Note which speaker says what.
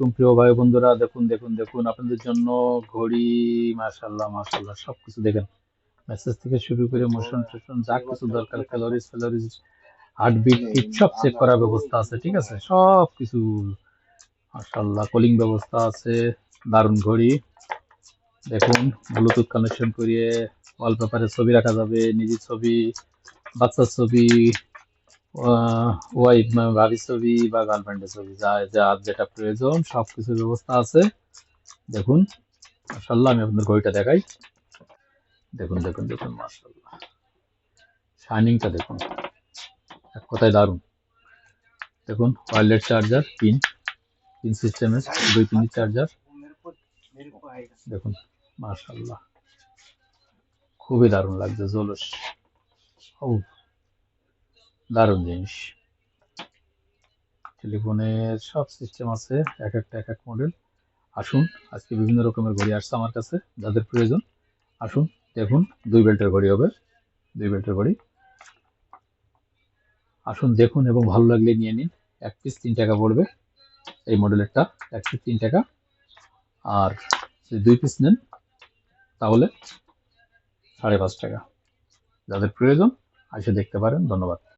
Speaker 1: আলাইকুম প্রিয় ভাই বন্ধুরা, দেখুন দেখুন দেখুন আপনাদের জন্য ঘড়ি। মাশাল্লাহ মাশাল্লাহ, সবকিছু দেখেন, মেসেজ থেকে শুরু করে মোশন টোশন যা কিছু দরকার, ক্যালোরিজ ফ্যালোরিজ, হার্টবিট বিট সব চেক করার ব্যবস্থা আছে। ঠিক আছে, সব কিছু মাশাল্লাহ, কলিং ব্যবস্থা আছে। দারুণ ঘড়ি। দেখুন, ব্লুটুথ কানেকশন করিয়ে ওয়ালপেপারে ছবি রাখা যাবে, নিজের ছবি, বাচ্চার ছবি, ওয়াইফ ভাবির ছবি বা গার্লফ্রেন্ডের ছবি, যা যা যেটা প্রয়োজন সবকিছুর ব্যবস্থা আছে। দেখুন মাশাল্লাহ, আমি আপনাদের ঘড়িটা দেখাই। দেখুন দেখুন দেখুন মাশাল্লাহ, শাইনিংটা দেখুন, এক কথায় দারুণ। দেখুন, ওয়্যারলেস চার্জার, পিন পিন সিস্টেমের 2 পিনের চার্জার। দেখুন মাশাল্লাহ, খুবই দারুণ লাগছে, জলস। ও, দারুণ জিনিস। টেলিফোনের সব সিস্টেম আছে, এক একটা এক এক মডেল। আসুন, আজকে বিভিন্ন রকমের ঘড়ি আসছে আমার কাছে, যাদের প্রয়োজন আসুন। দেখুন, 2 বেল্টের ঘড়ি হবে, 2 বেল্টের ঘড়ি। আসুন দেখুন, এবং ভালো লাগলে নিয়ে নিন। এক পিস 3 টাকা পড়বে, এই মডেলেরটা 1 পিস 3 টাকা। আর যদি 2 পিস নেন তাহলে 5.5 টাকা। যাদের প্রয়োজন এসে দেখতে পারেন। ধন্যবাদ।